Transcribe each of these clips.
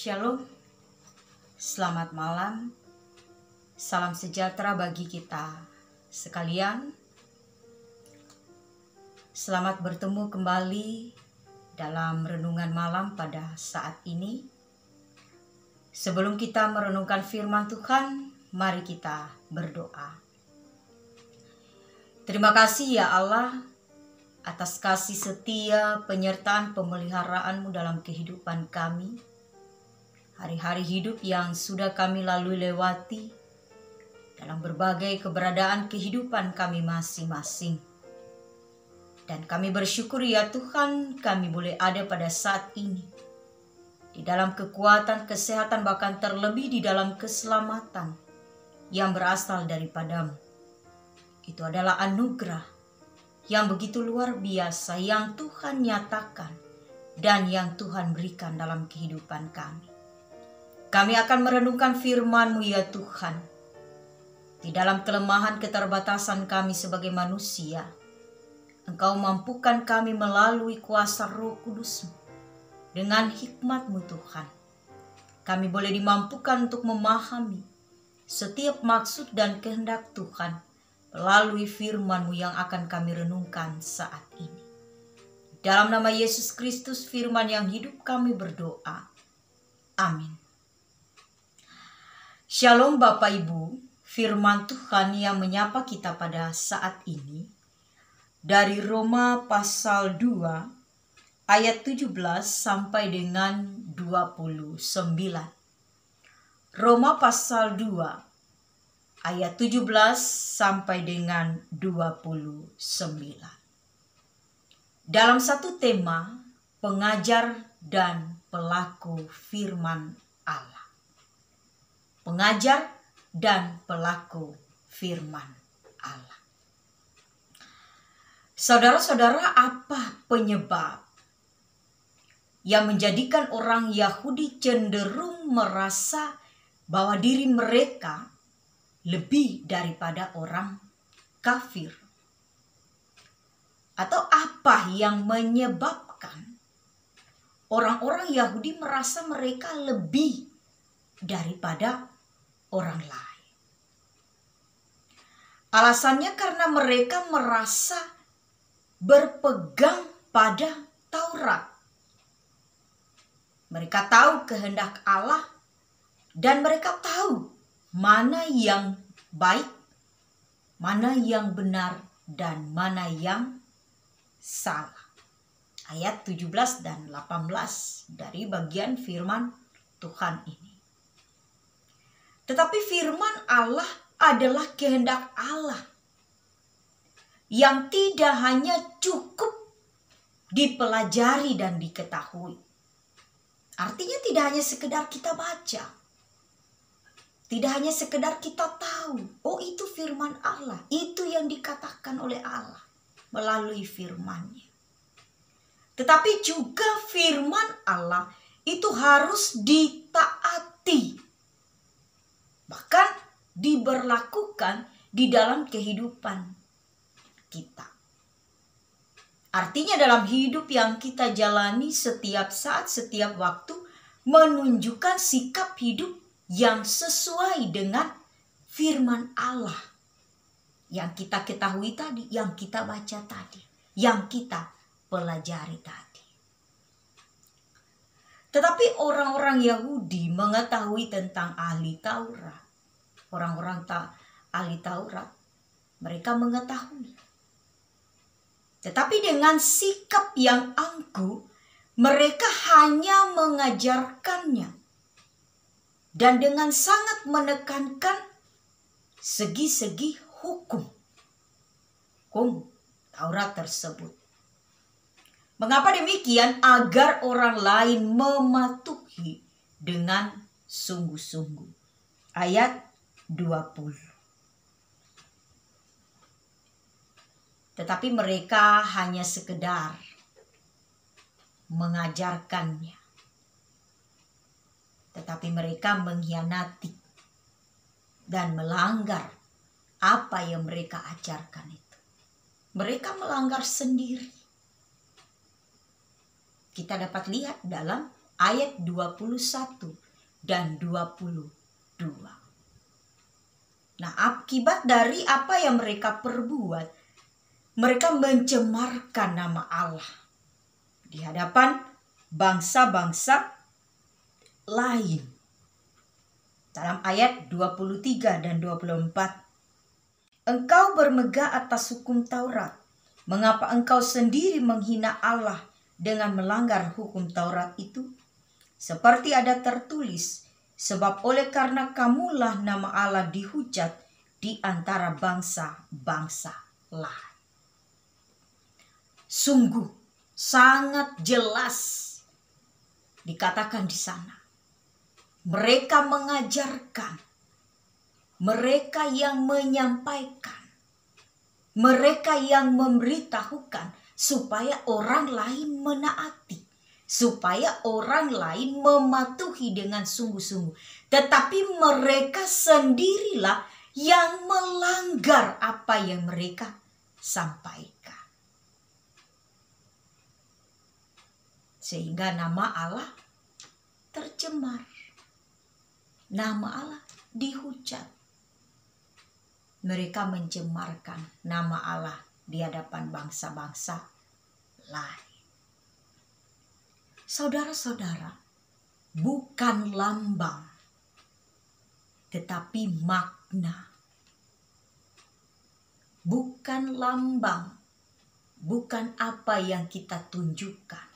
Shalom, selamat malam, salam sejahtera bagi kita sekalian. Selamat bertemu kembali dalam renungan malam pada saat ini. Sebelum kita merenungkan firman Tuhan, mari kita berdoa. Terima kasih ya Allah atas kasih setia, penyertaan, pemeliharaanmu dalam kehidupan kami. Hari-hari hidup yang sudah kami lalui lewati dalam berbagai keberadaan kehidupan kami masing-masing. Dan kami bersyukur ya Tuhan, kami boleh ada pada saat ini. Di dalam kekuatan, kesehatan, bahkan terlebih di dalam keselamatan yang berasal daripadamu. Itu adalah anugerah yang begitu luar biasa yang Tuhan nyatakan dan yang Tuhan berikan dalam kehidupan kami. Kami akan merenungkan firman-Mu ya Tuhan. Di dalam kelemahan keterbatasan kami sebagai manusia, Engkau mampukan kami melalui kuasa Roh Kudus-Mu. Dengan hikmat-Mu Tuhan, kami boleh dimampukan untuk memahami setiap maksud dan kehendak Tuhan melalui firman-Mu yang akan kami renungkan saat ini. Dalam nama Yesus Kristus, firman yang hidup, kami berdoa. Amin. Shalom Bapak Ibu, firman Tuhan yang menyapa kita pada saat ini dari Roma pasal 2 ayat 17 sampai dengan 29. Roma pasal 2 ayat 17 sampai dengan 29. Dalam satu tema, pengajar dan pelaku firman Allah. Pengajar dan pelaku firman Allah. Saudara-saudara, apa penyebab yang menjadikan orang Yahudi cenderung merasa bahwa diri mereka lebih daripada orang kafir? Atau apa yang menyebabkan orang-orang Yahudi merasa mereka lebih daripada orang lain? Alasannya karena mereka merasa berpegang pada Taurat. Mereka tahu kehendak Allah dan mereka tahu mana yang baik, mana yang benar, dan mana yang salah. Ayat 17 dan 18 dari bagian firman Tuhan ini. Tetapi firman Allah adalah kehendak Allah yang tidak hanya cukup dipelajari dan diketahui. Artinya tidak hanya sekedar kita baca. Tidak hanya sekedar kita tahu, oh itu firman Allah, itu yang dikatakan oleh Allah melalui firman-Nya. Tetapi juga firman Allah itu harus ditaati. Bahkan diberlakukan di dalam kehidupan kita. Artinya dalam hidup yang kita jalani setiap saat, setiap waktu, menunjukkan sikap hidup yang sesuai dengan firman Allah. Yang kita ketahui tadi, yang kita baca tadi, yang kita pelajari tadi. Tetapi orang-orang Yahudi mengetahui tentang ahli Taurat. Orang-orang ahli Taurat, mereka mengetahui. Tetapi dengan sikap yang angkuh, mereka hanya mengajarkannya. Dan dengan sangat menekankan segi-segi hukum Taurat tersebut. Mengapa demikian? Agar orang lain mematuhi dengan sungguh-sungguh. Ayat 20. Tetapi mereka hanya sekedar mengajarkannya. Tetapi mereka mengkhianati dan melanggar apa yang mereka ajarkan itu. Mereka melanggar sendiri. Kita dapat lihat dalam ayat 21 dan 22. Nah, akibat dari apa yang mereka perbuat, mereka mencemarkan nama Allah di hadapan bangsa-bangsa lain. Dalam ayat 23 dan 24. Engkau bermegah atas hukum Taurat. Mengapa engkau sendiri menghina Allah dengan melanggar hukum Taurat itu? Seperti ada tertulis, sebab oleh karena kamulah nama Allah dihujat di antara bangsa-bangsa lain. Sungguh sangat jelas dikatakan di sana. Mereka mengajarkan, mereka yang menyampaikan, mereka yang memberitahukan supaya orang lain menaati, supaya orang lain mematuhi dengan sungguh-sungguh. Tetapi mereka sendirilah yang melanggar apa yang mereka sampaikan. Sehingga nama Allah tercemar. Nama Allah dihujat. Mereka mencemarkan nama Allah di hadapan bangsa-bangsa lain. Saudara-saudara, bukan lambang, tetapi makna. Bukan lambang, bukan apa yang kita tunjukkan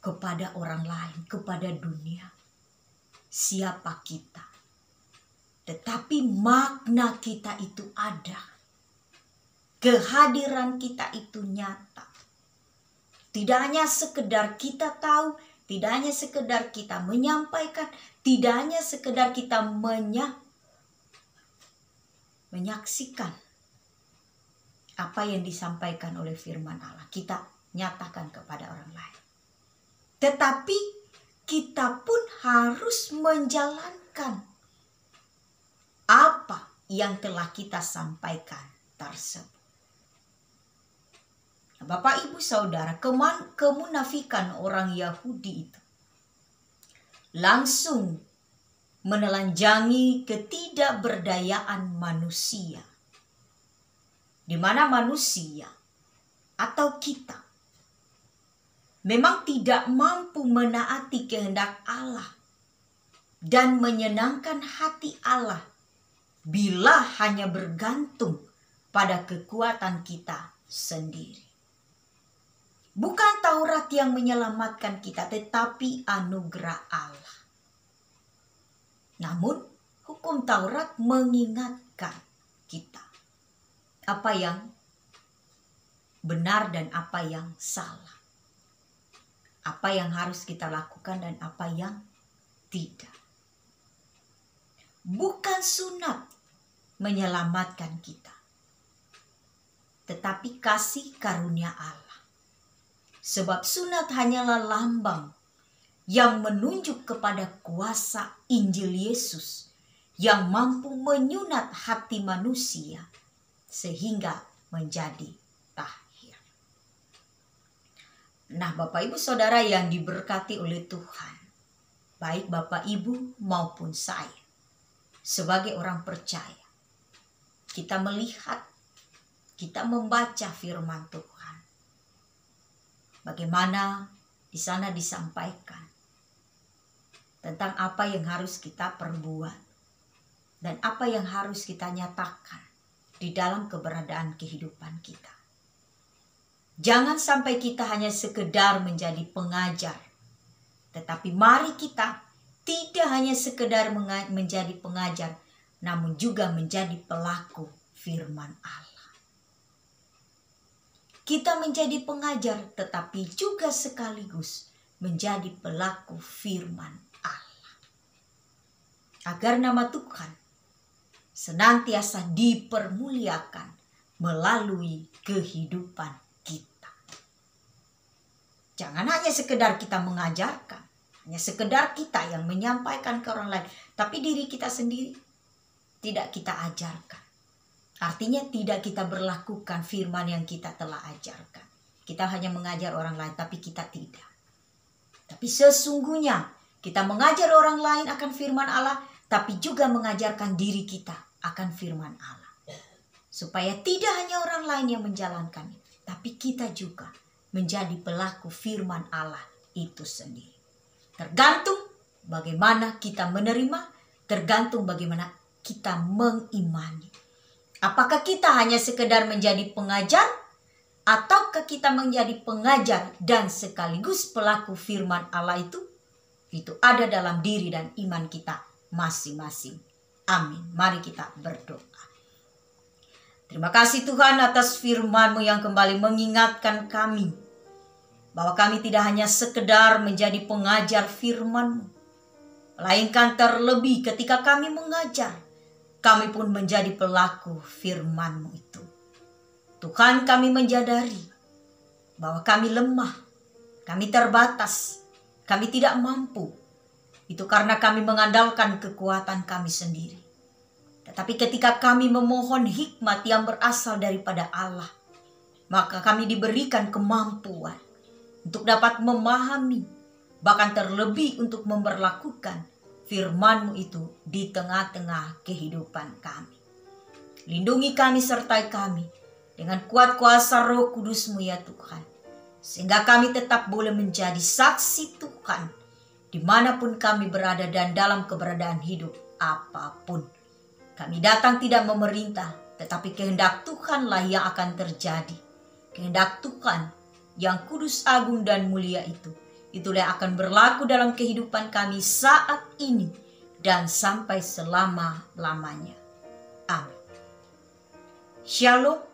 kepada orang lain, kepada dunia. Siapa kita? Tetapi makna kita itu ada. Kehadiran kita itu nyata. Tidak hanya sekedar kita tahu, tidak hanya sekedar kita menyampaikan, tidak hanya sekedar kita menyaksikan apa yang disampaikan oleh firman Allah. Kita nyatakan kepada orang lain. Tetapi kita pun harus menjalankan apa yang telah kita sampaikan tersebut. Bapak, Ibu, Saudara, kemunafikan orang Yahudi itu langsung menelanjangi ketidakberdayaan manusia. Di mana manusia atau kita memang tidak mampu menaati kehendak Allah dan menyenangkan hati Allah bila hanya bergantung pada kekuatan kita sendiri. Bukan Taurat yang menyelamatkan kita, tetapi anugerah Allah. Namun, hukum Taurat mengingatkan kita apa yang benar dan apa yang salah. Apa yang harus kita lakukan dan apa yang tidak. Bukan sunat menyelamatkan kita, tetapi kasih karunia Allah. Sebab sunat hanyalah lambang yang menunjuk kepada kuasa Injil Yesus yang mampu menyunat hati manusia sehingga menjadi tahir. Nah, Bapak Ibu Saudara yang diberkati oleh Tuhan, baik Bapak Ibu maupun saya, sebagai orang percaya, kita melihat, kita membaca firman Tuhan. Bagaimana di sana disampaikan tentang apa yang harus kita perbuat dan apa yang harus kita nyatakan di dalam keberadaan kehidupan kita. Jangan sampai kita hanya sekedar menjadi pengajar, tetapi mari kita tidak hanya sekedar menjadi pengajar, namun juga menjadi pelaku firman Allah. Kita menjadi pengajar, tetapi juga sekaligus menjadi pelaku firman Allah. Agar nama Tuhan senantiasa dipermuliakan melalui kehidupan kita. Jangan hanya sekedar kita mengajarkan, hanya sekedar kita yang menyampaikan ke orang lain, tapi diri kita sendiri tidak kita ajarkan. Artinya tidak kita berlakukan firman yang kita telah ajarkan. Kita hanya mengajar orang lain, tapi kita tidak. Tapi sesungguhnya kita mengajar orang lain akan firman Allah, tapi juga mengajarkan diri kita akan firman Allah. Supaya tidak hanya orang lain yang menjalankannya, tapi kita juga menjadi pelaku firman Allah itu sendiri. Tergantung bagaimana kita menerima, tergantung bagaimana kita mengimani. Apakah kita hanya sekedar menjadi pengajar, ataukah kita menjadi pengajar dan sekaligus pelaku firman Allah itu? Itu ada dalam diri dan iman kita masing-masing. Amin. Mari kita berdoa. Terima kasih Tuhan atas firman-Mu yang kembali mengingatkan kami bahwa kami tidak hanya sekedar menjadi pengajar firman-Mu, melainkan terlebih ketika kami mengajar, kami pun menjadi pelaku firman-Mu itu. Tuhan, kami menyadari bahwa kami lemah, kami terbatas, kami tidak mampu. Itu karena kami mengandalkan kekuatan kami sendiri. Tetapi ketika kami memohon hikmat yang berasal daripada Allah, maka kami diberikan kemampuan untuk dapat memahami, bahkan terlebih untuk memberlakukan firman-Mu itu di tengah-tengah kehidupan kami. Lindungi kami, sertai kami dengan kuat kuasa Roh Kudus-Mu ya Tuhan, sehingga kami tetap boleh menjadi saksi Tuhan dimanapun kami berada dan dalam keberadaan hidup apapun. Kami datang tidak memerintah, tetapi kehendak Tuhanlah yang akan terjadi. Kehendak Tuhan yang kudus, agung, dan mulia itulah yang akan berlaku dalam kehidupan kami saat ini dan sampai selama-lamanya. Amin. Shalom.